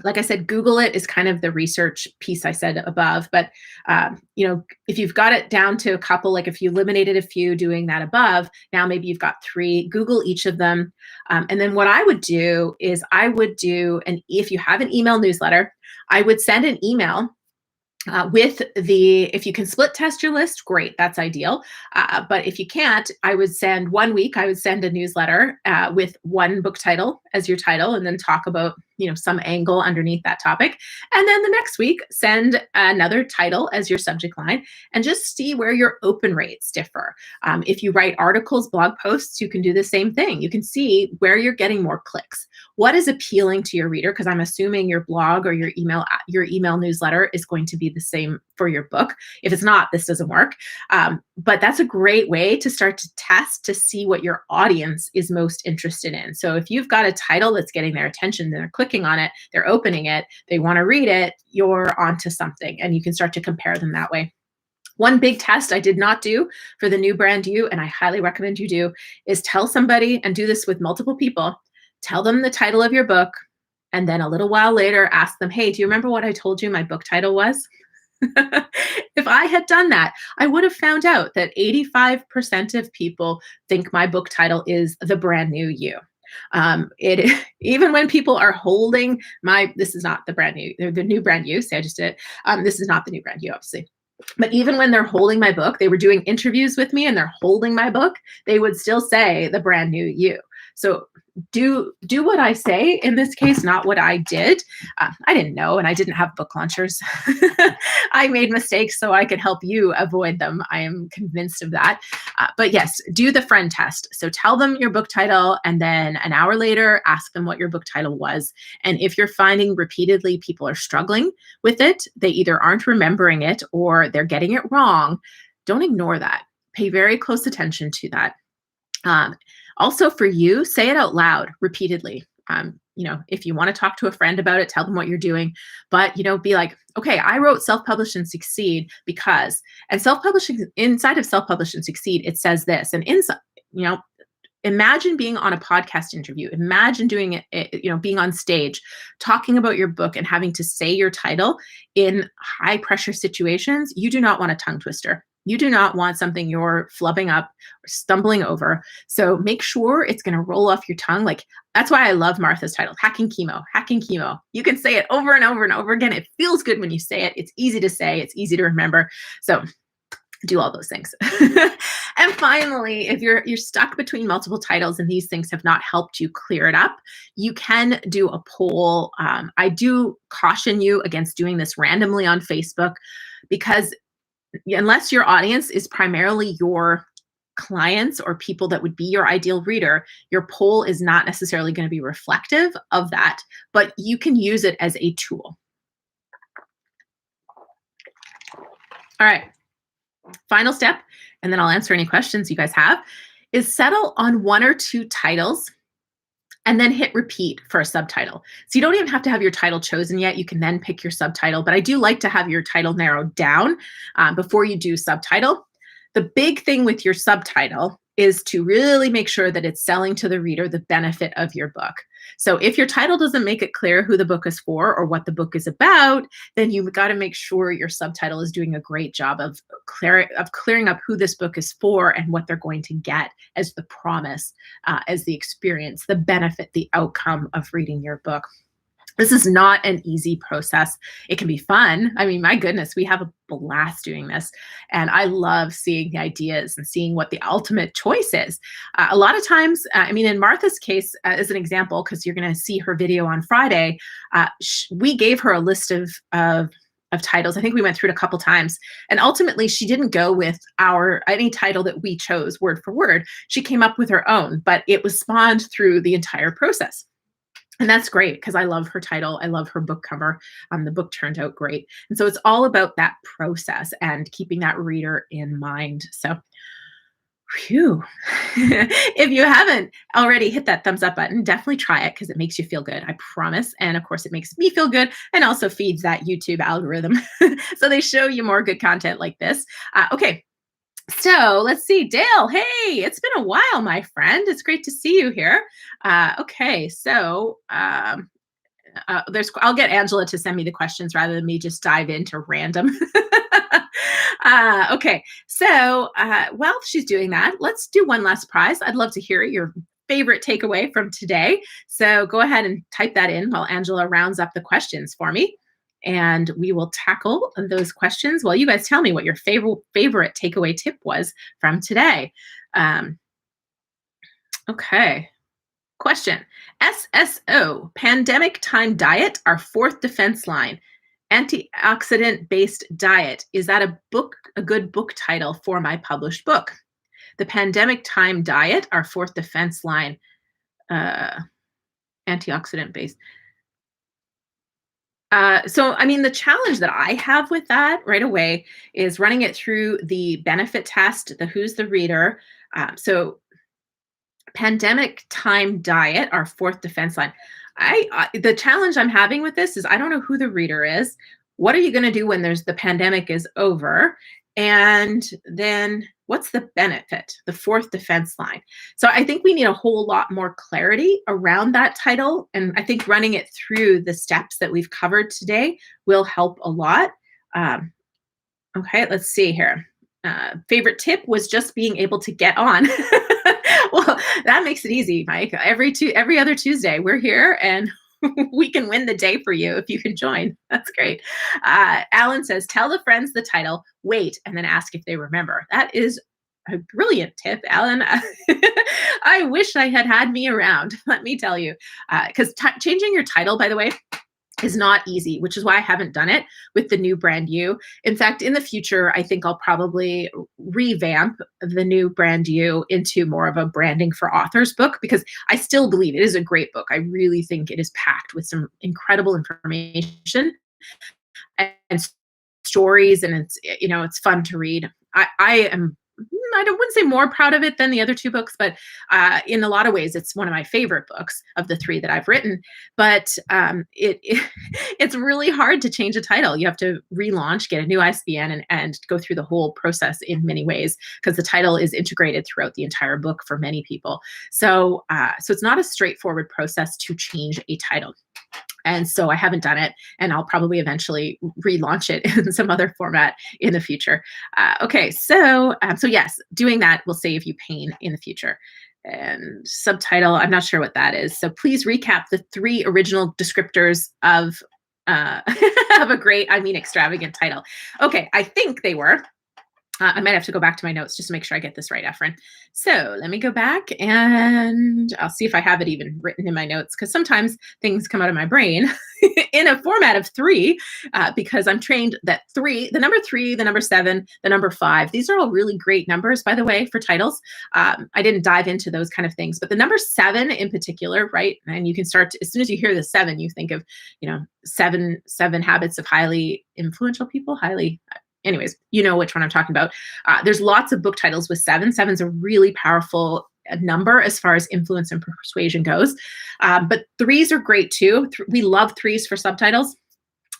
Like I said, Google it is kind of the research piece I said above. But, if you've got it down to a couple, like if you eliminated a few doing that above, now maybe you've got 3, Google each of them. And then what I would do is if you have an email newsletter, I would send an email if you can split test your list, great, that's ideal. But if you can't, I would send a newsletter with one book title as your title, and then talk about, some angle underneath that topic. And then the next week, send another title as your subject line, and just see where your open rates differ. If you write articles, blog posts, you can do the same thing. You can see where you're getting more clicks, what is appealing to your reader, because I'm assuming your blog or your email newsletter is going to be the same for your book. If it's not, this doesn't work. But that's a great way to start to test to see what your audience is most interested in. So if you've got a title that's getting their attention, they're clicking on it, they're opening it, they want to read it, you're onto something, and you can start to compare them that way. One big test I did not do for the new brand you, and I highly recommend you do, is tell somebody, and do this with multiple people, tell them the title of your book, and then a little while later ask them, hey, do you remember what I told you my book title was? If I had done that, I would have found out that 85% of people think my book title is The Brand New You. Even when people are holding this is not the brand new, the new brand you, say I just did it. This is not the new brand you, obviously. But even when they're holding my book, they were doing interviews with me and they're holding my book, they would still say The Brand New You. So do what I say in this case, not what I did. I didn't know, and I didn't have book launchers. I made mistakes so I could help you avoid them. I am convinced of that. But yes, do the friend test. So tell them your book title, and then an hour later, ask them what your book title was. And if you're finding repeatedly people are struggling with it, they either aren't remembering it or they're getting it wrong, don't ignore that. Pay very close attention to that. Also for you, say it out loud repeatedly. If you want to talk to a friend about it, tell them what you're doing, but, be like, okay, I wrote Self-Publish and Succeed because, and self-publishing, inside of Self-Publish and Succeed, it says this, and inside, imagine being on a podcast interview. Imagine doing it, being on stage, talking about your book and having to say your title in high pressure situations. You do not want a tongue twister. You do not want something you're flubbing up or stumbling over. So make sure it's going to roll off your tongue. Like, that's why I love Martha's title, Hacking Chemo, Hacking Chemo. You can say it over and over and over again. It feels good when you say it. It's easy to say. It's easy to remember. So do all those things. And finally, if you're stuck between multiple titles and these things have not helped you clear it up, you can do a poll. I do caution you against doing this randomly on Facebook, because unless your audience is primarily your clients or people that would be your ideal reader, your poll is not necessarily going to be reflective of that, but you can use it as a tool. All right. Final step, and then I'll answer any questions you guys have, is settle on one or two titles and then hit repeat for a subtitle. So you don't even have to have your title chosen yet. You can then pick your subtitle, but I do like to have your title narrowed down before you do subtitle. The big thing with your subtitle is to really make sure that it's selling to the reader the benefit of your book. So if your title doesn't make it clear who the book is for or what the book is about, then you've got to make sure your subtitle is doing a great job of clearing up who this book is for and what they're going to get as the promise, as the experience, the benefit, the outcome of reading your book. This is not an easy process. It can be fun. I mean, my goodness, we have a blast doing this. And I love seeing the ideas and seeing what the ultimate choice is. A lot of times, in Martha's case, as an example, because you're going to see her video on Friday, we gave her a list of titles. I think we went through it a couple times. And ultimately, she didn't go with any title that we chose word for word. She came up with her own, but it was spawned through the entire process. And that's great, because I love her title. I love her book cover. The book turned out great. And so it's all about that process and keeping that reader in mind. So, phew. If you haven't already hit that thumbs up button, definitely try it, because it makes you feel good. I promise. And of course, it makes me feel good and also feeds that YouTube algorithm. So they show you more good content like this. Okay. So let's see, Dale. Hey, it's been a while, my friend. It's great to see you here. Okay, so I'll get Angela to send me the questions rather than me just dive into random. Okay, so while she's doing that, let's do one last prize. I'd love to hear your favorite takeaway from today. So go ahead and type that in while Angela rounds up the questions for me. And we will tackle those questions while you guys tell me what your favorite takeaway tip was from today. Okay. Question. SSO, pandemic time diet, our fourth defense line. Antioxidant-based diet. Is that a good book title for my published book? The pandemic time diet, our fourth defense line. antioxidant based. So, I mean, the challenge that I have with that right away is running it through the benefit test, the who's the reader. So, pandemic time diet, our fourth defense line. The challenge I'm having with this is I don't know who the reader is. What are you going to do when the pandemic is over? And then what's the benefit? The fourth defense line. So I think we need a whole lot more clarity around that title. And I think running it through the steps that we've covered today will help a lot. Um, okay, let's see here. Favorite tip was just being able to get on. Well, that makes it easy, Mike. Every other Tuesday, we're here and we can win the day for you if you can join. That's great. Alan says, tell the friends the title, wait, and then ask if they remember. That is a brilliant tip, Alan. I wish I had me around, let me tell you. Because changing your title, by the way, is not easy, which is why I haven't done it with the new Brand You. In fact, in the future, I think I'll probably revamp the new Brand You into more of a branding for authors book, because I still believe it is a great book. I really think it is packed with some incredible information and stories, and it's fun to read. I wouldn't say more proud of it than the other two books, but in a lot of ways, it's one of my favorite books of the three that I've written. But it's really hard to change a title. You have to relaunch, get a new ISBN, and go through the whole process in many ways, because the title is integrated throughout the entire book for many people. So it's not a straightforward process to change a title. And so I haven't done it, and I'll probably eventually relaunch it in some other format in the future. Okay, so yes, doing that will save you pain in the future. And subtitle, I'm not sure what that is. So please recap the 3 original descriptors of of a great, extravagant title. Okay, I think they were. I might have to go back to my notes just to make sure I get this right, Efren. So let me go back and I'll see if I have it even written in my notes, because sometimes things come out of my brain in a format of 3, because I'm trained that the number 3, the number 7, the number 5, these are all really great numbers, by the way, for titles. I didn't dive into those kind of things, but the number 7 in particular, right? And you can start as soon as you hear the 7, you think of, 7 habits of highly influential people, anyways, you know which one I'm talking about. There's lots of book titles with 7. 7's a really powerful number as far as influence and persuasion goes. But 3s are great too. We love 3s for subtitles.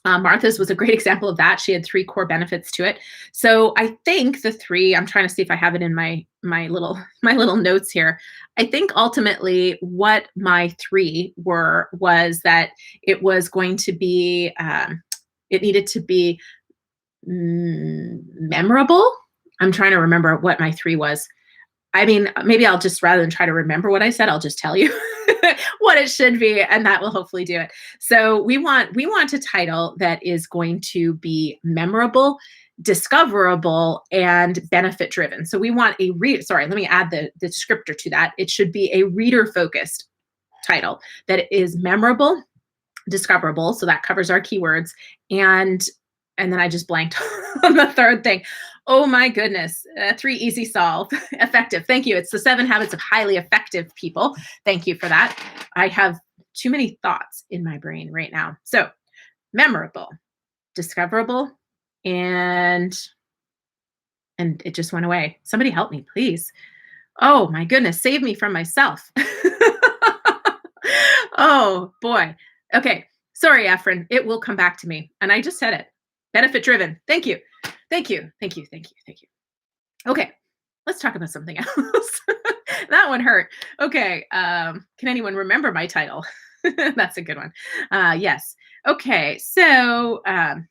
Martha's was a great example of that. She had 3 core benefits to it. So I think the 3, I'm trying to see if I have it in my little notes here. I think ultimately what my 3 was that it was going to be, it needed to be memorable. I'm trying to remember what my 3 was. Maybe I'll just, rather than try to remember what I said, I'll just tell you what it should be, and that will hopefully do it. So we want a title that is going to be memorable, discoverable, and benefit driven. So we want let me add the descriptor to that. It should be a reader focused title that is memorable, discoverable. So that covers our keywords, and then I just blanked on the third thing. Oh my goodness. 3, easy solve. Effective. Thank you. It's the 7 habits of highly effective people. Thank you for that. I have too many thoughts in my brain right now. So memorable, discoverable, and it just went away. Somebody help me, please. Oh my goodness. Save me from myself. Oh boy. Okay. Sorry, Efren. It will come back to me. And I just said it. Benefit driven. Thank you. Thank you. Thank you. Thank you. Thank you. Okay. Let's talk about something else. That one hurt. Okay. Can anyone remember my title? That's a good one. Yes. Okay. So I'm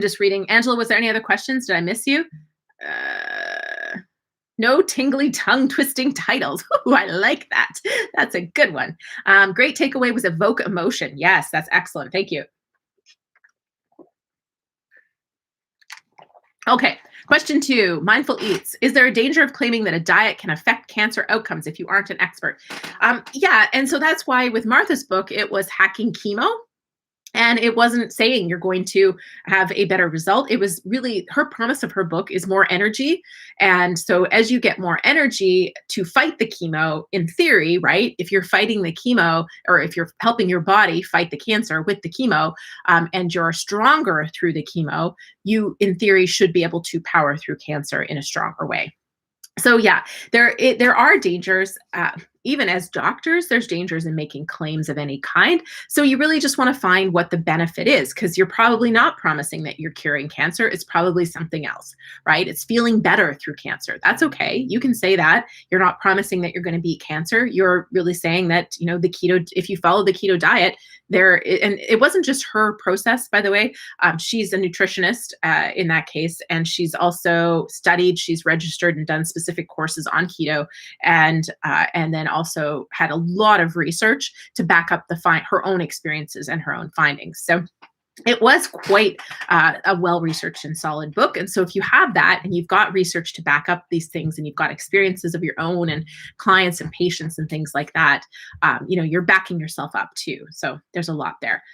just reading. Angela, was there any other questions? Did I miss you? No tingly tongue twisting titles. Ooh, I like that. That's a good one. Great takeaway was evoke emotion. Yes, that's excellent. Thank you. Okay, question 2, Mindful Eats. Is there a danger of claiming that a diet can affect cancer outcomes if you aren't an expert? Yeah, and so that's why with Martha's book, it was Hacking Chemo. And it wasn't saying you're going to have a better result. It was really her promise of her book is more energy. And so as you get more energy to fight the chemo, in theory, right? If you're fighting the chemo, or if you're helping your body fight the cancer with the chemo, and you're stronger through the chemo, you in theory should be able to power through cancer in a stronger way. So yeah, there are dangers. Even as doctors, there's dangers in making claims of any kind. So you really just want to find what the benefit is, because you're probably not promising that you're curing cancer. It's probably something else, right? It's feeling better through cancer. That's okay. You can say that. You're not promising that you're going to beat cancer. You're really saying that, the keto, if you follow the keto diet, and it wasn't just her process, by the way. She's a nutritionist in that case, and she's also studied, she's registered and done specific courses on keto, and then also had a lot of research to back up her own experiences and her own findings. So it was quite a well-researched and solid book. And so if you have that and you've got research to back up these things, and you've got experiences of your own and clients and patients and things like that, you're backing yourself up too. So there's a lot there.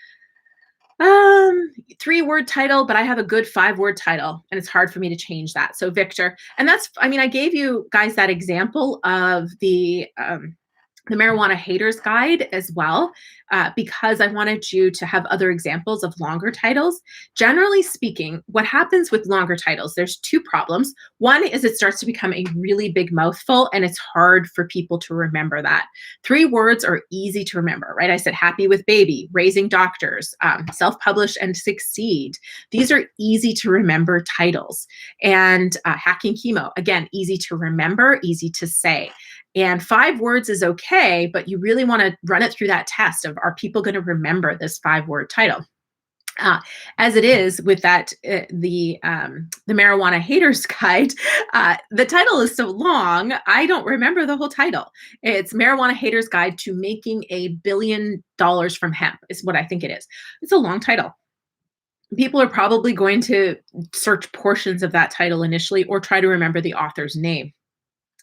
3-word title, but I have a good 5-word title, and it's hard for me to change that. So Victor, and I gave you guys that example of the Marijuana Haters Guide as well, because I wanted you to have other examples of longer titles. Generally speaking, what happens with longer titles, there's 2 problems. One is it starts to become a really big mouthful, and it's hard for people to remember that. 3 words are easy to remember, right? I said happy with baby, raising doctors, self-publish and succeed. These are easy to remember titles. And hacking chemo, again, easy to remember, easy to say. And 5 words is okay, but you really want to run it through that test of, are people going to remember this 5-word title? As it is with that, the Marijuana Haters Guide, the title is so long, I don't remember the whole title. It's Marijuana Haters Guide to Making $1 Billion from Hemp, is what I think it is. It's a long title. People are probably going to search portions of that title initially, or try to remember the author's name.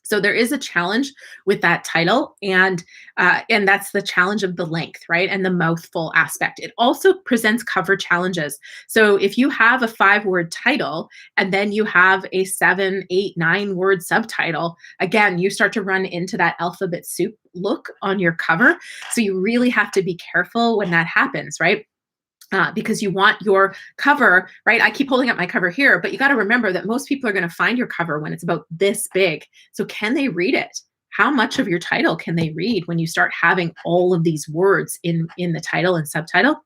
So there is a challenge with that title, and that's the challenge of the length, right? And the mouthful aspect. It also presents cover challenges. So if you have a 5-word title and then you have a 7, 8, 9-word subtitle, again, you start to run into that alphabet soup look on your cover. So you really have to be careful when that happens, right? Because you want your cover, right? I keep holding up my cover here, but you got to remember that most people are going to find your cover when it's about this big. So can they read it? How much of your title can they read when you start having all of these words in the title and subtitle?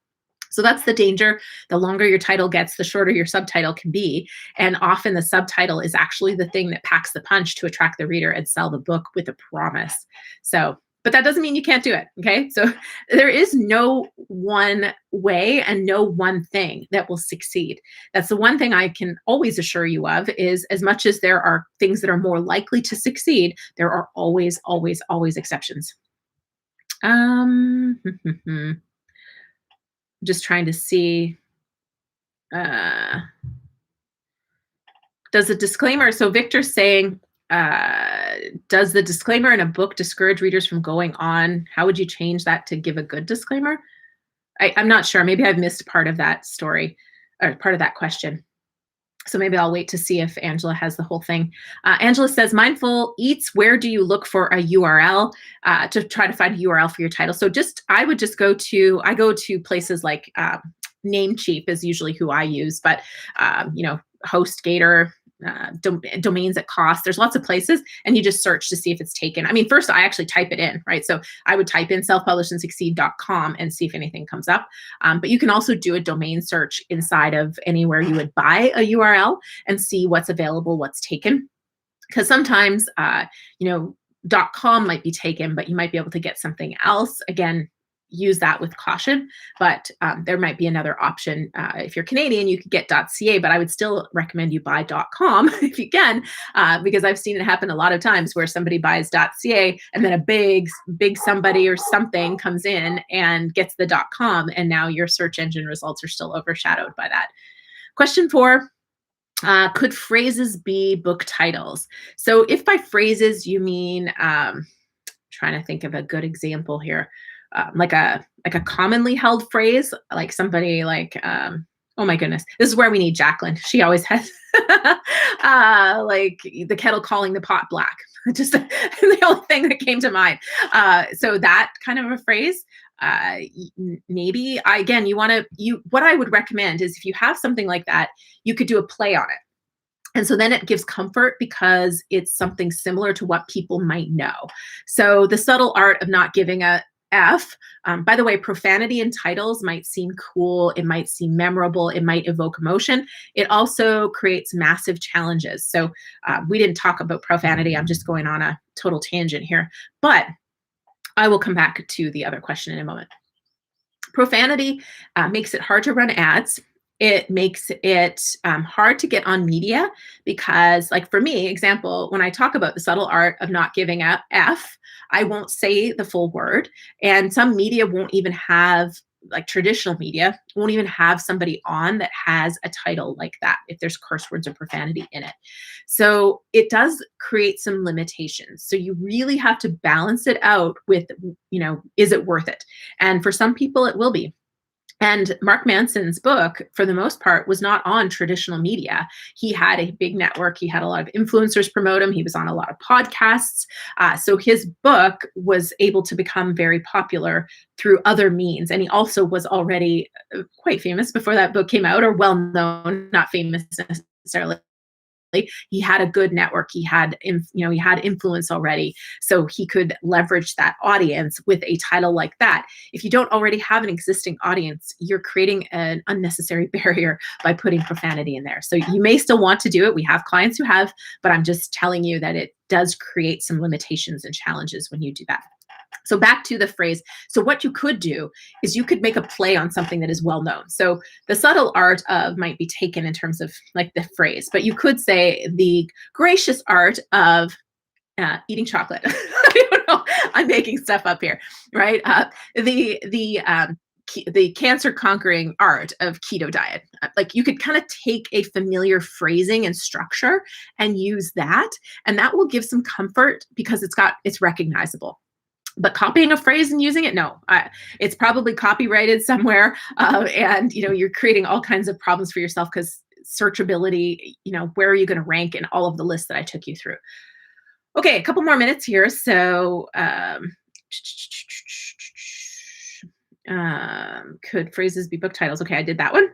So that's the danger. The longer your title gets, the shorter your subtitle can be. And often the subtitle is actually the thing that packs the punch to attract the reader and sell the book with a promise. So, but that doesn't mean you can't do it. Okay. So there is no one way and no one thing that will succeed. That's the one thing I can always assure you of, is as much as there are things that are more likely to succeed, there are always, always, always exceptions. Just trying to see, does the disclaimer, so Victor's saying, does the disclaimer in a book discourage readers from going on? How would you change that to give a good disclaimer? I'm not sure. Maybe I've missed part of that story, or part of that question. So maybe I'll wait to see if Angela has the whole thing. Angela says, Mindful Eats, where do you look for a URL to try to find a URL for your title? So I would just go to places like Namecheap is usually who I use, but HostGator, domains at cost. There's lots of places, and you just search to see if it's taken. I mean, first I actually type it in, right? So I would type in selfpublishandsucceed.com and see if anything comes up. But you can also do a domain search inside of anywhere you would buy a URL and see what's available, what's taken. Because sometimes, .com might be taken, but you might be able to get something else. Again, use that with caution, but there might be another option. If you're Canadian, you could get .ca, but I would still recommend you buy .com if you can, because I've seen it happen a lot of times where somebody buys .ca and then a big somebody or something comes in and gets the .com, and now your search engine results are still overshadowed by that. Question 4. Could phrases be book titles? So if by phrases you mean, trying to think of a good example here. like a commonly held phrase, like somebody like oh my goodness, this is where we need Jacqueline. She always has like the kettle calling the pot black. Just the only thing that came to mind. So that kind of a phrase. Maybe again, what I would recommend is if you have something like that, you could do a play on it. And so then it gives comfort because it's something similar to what people might know. So the subtle art of not giving a F. By the way, profanity in titles might seem cool. It might seem memorable. It might evoke emotion. It also creates massive challenges. So we didn't talk about profanity. I'm just going on a total tangent here, but I will come back to the other question in a moment. Profanity makes it hard to run ads. It makes it hard to get on media because, like for me, example, when I talk about the subtle art of not giving a F, I won't say the full word. And some media won't even have, like traditional media, won't even have somebody on that has a title like that if there's curse words or profanity in it. So it does create some limitations. So you really have to balance it out with, is it worth it? And for some people, it will be. And Mark Manson's book, for the most part, was not on traditional media. He had a big network. He had a lot of influencers promote him. He was on a lot of podcasts. So his book was able to become very popular through other means. And he also was already quite famous before that book came out, or well known, not famous necessarily. He had a good network. He had influence already, so he could leverage that audience with a title like that. If you don't already have an existing audience, you're creating an unnecessary barrier by putting profanity in there. So you may still want to do it. We have clients who have, but I'm just telling you that it does create some limitations and challenges when you do that. So back to the phrase. So what you could do is you could make a play on something that is well known. So the subtle art of might be taken in terms of like the phrase, but you could say the gracious art of eating chocolate. I don't know. I'm making stuff up here, right? The cancer conquering art of keto diet. Like you could kind of take a familiar phrasing and structure and use that, and that will give some comfort because it's recognizable. But copying a phrase and using it, no, it's probably copyrighted somewhere, and you're creating all kinds of problems for yourself because searchability. Where are you going to rank in all of the lists that I took you through? Okay, a couple more minutes here. So, could phrases be book titles? Okay, I did that one.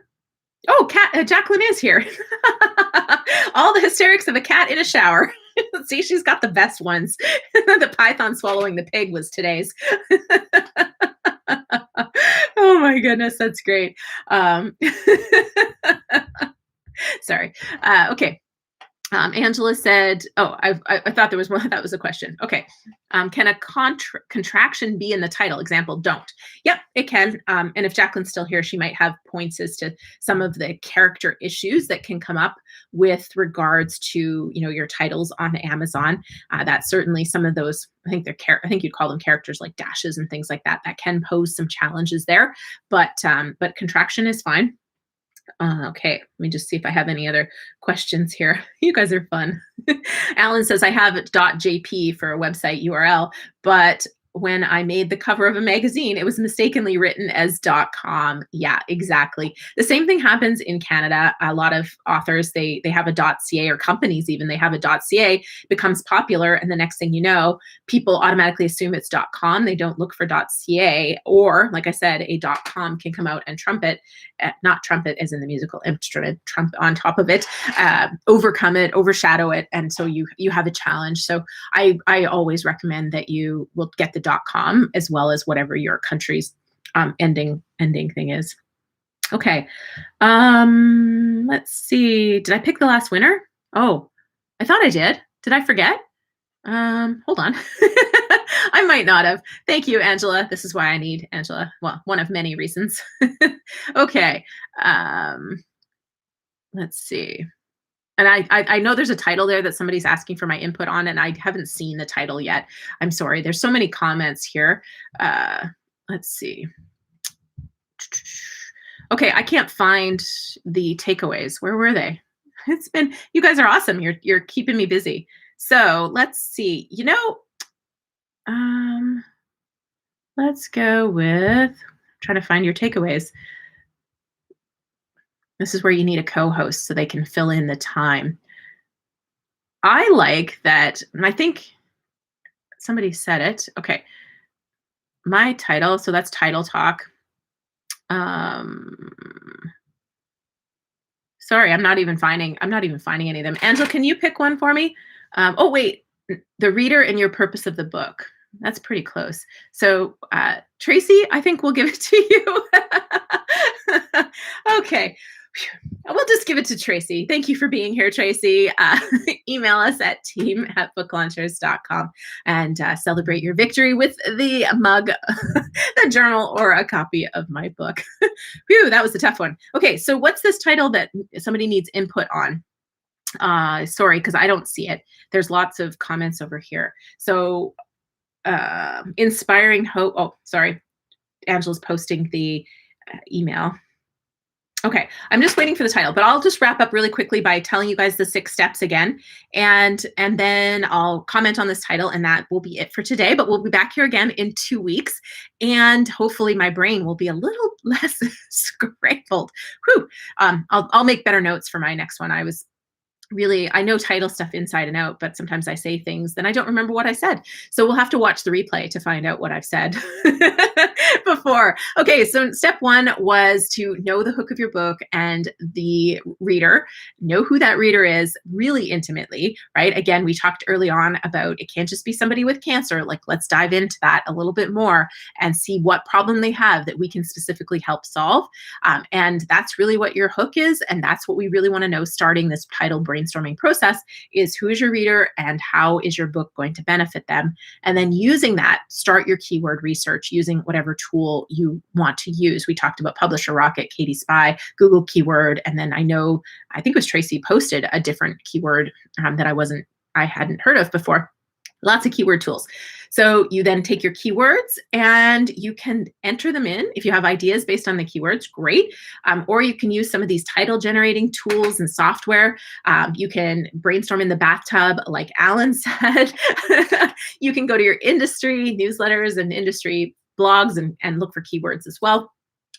Oh, Jacqueline is here. All the hysterics of a cat in a shower. Let's see, she's got the best ones. The python swallowing the pig was today's. Oh my goodness, that's great. Sorry. Okay. Angela said, oh, I thought there was one. That was a question. Okay. Can a contraction be in the title? Example, don't. Yep, it can. And if Jacqueline's still here, she might have points as to some of the character issues that can come up with regards to, your titles on Amazon. That's certainly some of those, I think you'd call them characters like dashes and things like that. That can pose some challenges there, but contraction is fine. Okay, let me just see if I have any other questions here. You guys are fun. Alan says, I have .jp for a website URL, but when I made the cover of a magazine, it was mistakenly written as .com. Yeah, exactly. The same thing happens in Canada. A lot of authors, they have a .ca, or companies even, they have a .ca, becomes popular, and the next thing you know, people automatically assume it's .com. They don't look for .ca, or like I said, a .com can come out and trumpet, not trumpet as in the musical instrument, trump on top of it, overcome it, overshadow it, and so you have a challenge. So I always recommend that you will get the .com as well as whatever your country's ending thing is. Okay. Let's see. Did I pick the last winner? Oh, I thought I did. Did I forget? Hold on. I might not have. Thank you, Angela. This is why I need Angela. Well, one of many reasons. Okay. Let's see. And I know there's a title there that somebody's asking for my input on, and I haven't seen the title yet. I'm sorry. There's so many comments here. Let's see. Okay, I can't find the takeaways. Where were they? You guys are awesome. You're keeping me busy. So let's see. let's go with trying to find your takeaways. This is where you need a co-host so they can fill in the time. I like that, and I think somebody said it. Okay. My title, so that's Title Talk. Um, sorry, I'm not even finding any of them. Angela, can you pick one for me? Oh wait, the reader and your purpose of the book. That's pretty close. So Tracy, I think we'll give it to you. Okay. We'll just give it to Tracy. Thank you for being here, Tracy. Email us at team@booklaunchers.com and celebrate your victory with the mug, the journal, or a copy of my book. Whew, that was a tough one. Okay, so what's this title that somebody needs input on? Sorry, because I don't see it. There's lots of comments over here. So inspiring hope. Oh, sorry. Angela's posting the email. Okay, I'm just waiting for the title, but I'll just wrap up really quickly by telling you guys the 6 steps again, and then I'll comment on this title, and that will be it for today. But we'll be back here again in 2 weeks, and hopefully my brain will be a little less scrambled. Whew. I'll make better notes for my next one. I know title stuff inside and out, but sometimes I say things, then I don't remember what I said. So we'll have to watch the replay to find out what I've said before. Okay, so step 1 was to know the hook of your book and the reader, know who that reader is really intimately, right? Again, we talked early on about it can't just be somebody with cancer. Like, let's dive into that a little bit more and see what problem they have that we can specifically help solve. And that's really what your hook is. And that's what we really want to know starting this title brainstorming process is who is your reader and how is your book going to benefit them? And then using that, start your keyword research using whatever tool you want to use. We talked about Publisher Rocket, Katie Spy, Google Keyword, and then I think it was Tracy posted a different keyword that I hadn't heard of before. Lots of keyword tools. So you then take your keywords and you can enter them in. If you have ideas based on the keywords, great. Or you can use some of these title generating tools and software. You can brainstorm in the bathtub, like Alan said. You can go to your industry newsletters and industry blogs and look for keywords as well.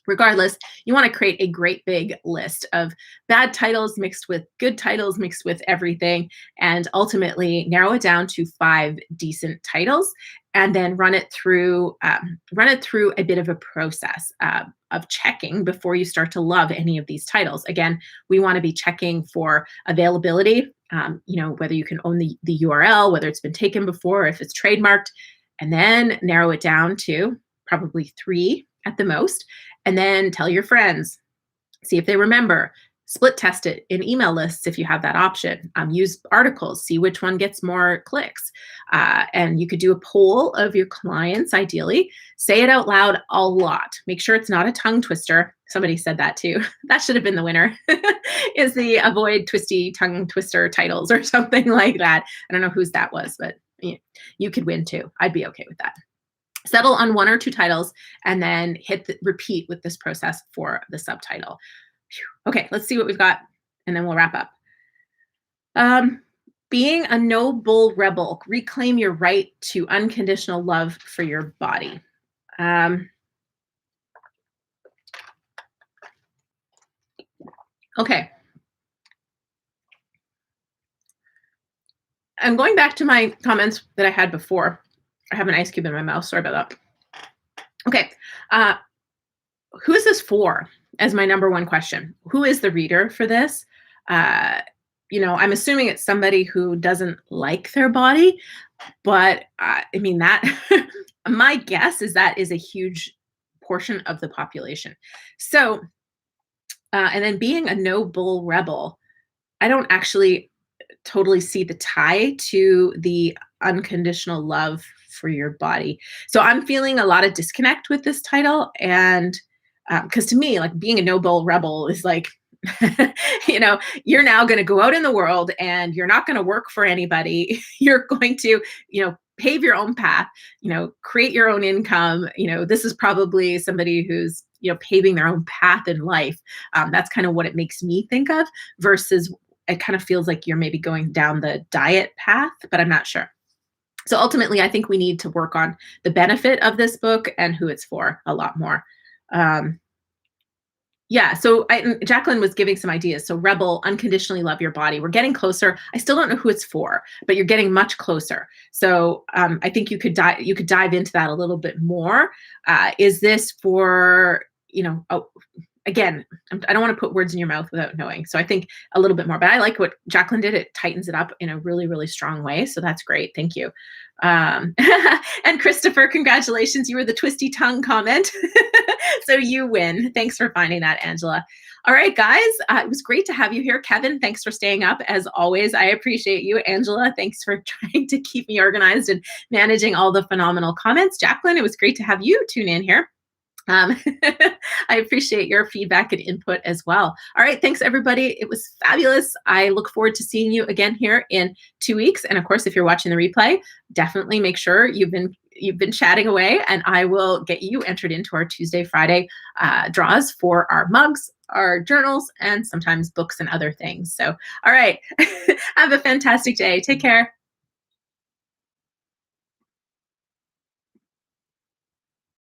Regardless, you want to create a great big list of bad titles mixed with good titles mixed with everything, and ultimately narrow it down to 5 decent titles, and then run it through a bit of a process of checking before you start to love any of these titles. Again, we want to be checking for availability, whether you can own the URL, whether it's been taken before, if it's trademarked, and then narrow it down to probably 3 at the most. And then tell your friends, see if they remember, split test it in email lists if you have that option. Use articles, see which one gets more clicks. And you could do a poll of your clients, ideally. Say it out loud a lot. Make sure it's not a tongue twister. Somebody said that too. That should have been the winner, is the avoid twisty tongue twister titles or something like that. I don't know whose that was, but you could win too. I'd be okay with that. Settle on 1 or 2 titles, and then hit repeat with this process for the subtitle. Okay, let's see what we've got, and then we'll wrap up. Being a no bull rebel, reclaim your right to unconditional love for your body. Okay. I'm going back to my comments that I had before. I have an ice cube in my mouth. Sorry about that. Okay. Who is this for? As my number 1 question. Who is the reader for this? I'm assuming it's somebody who doesn't like their body, but that my guess is that is a huge portion of the population. So, and then being a no bull rebel, I don't actually totally see the tie to the unconditional love for your body. So I'm feeling a lot of disconnect with this title. And because to me, like, being a no bull rebel is like, you're now going to go out in the world and you're not going to work for anybody. You're going to, pave your own path, create your own income. This is probably somebody who's, paving their own path in life. That's kind of what it makes me think of, versus it kind of feels like you're maybe going down the diet path, but I'm not sure. So ultimately, I think we need to work on the benefit of this book and who it's for a lot more. Yeah, so Jacqueline was giving some ideas. So Rebel, unconditionally love your body. We're getting closer. I still don't know who it's for, but you're getting much closer. So I think you could dive into that a little bit more. Is this for, again, I don't want to put words in your mouth without knowing. So I think a little bit more, but I like what Jacqueline did. It tightens it up in a really, really strong way. So that's great. Thank you. And Christopher, congratulations. You were the twisty tongue comment. So you win. Thanks for finding that, Angela. All right, guys, it was great to have you here. Kevin, thanks for staying up as always. I appreciate you. Angela, thanks for trying to keep me organized and managing all the phenomenal comments. Jacqueline, it was great to have you tune in here. I appreciate your feedback and input as well. All right, thanks everybody. It was fabulous. I look forward to seeing you again here in 2 weeks. And of course, if you're watching the replay, definitely make sure you've been chatting away, and I will get you entered into our Tuesday, Friday draws for our mugs, our journals, and sometimes books and other things. So, all right, have a fantastic day. Take care.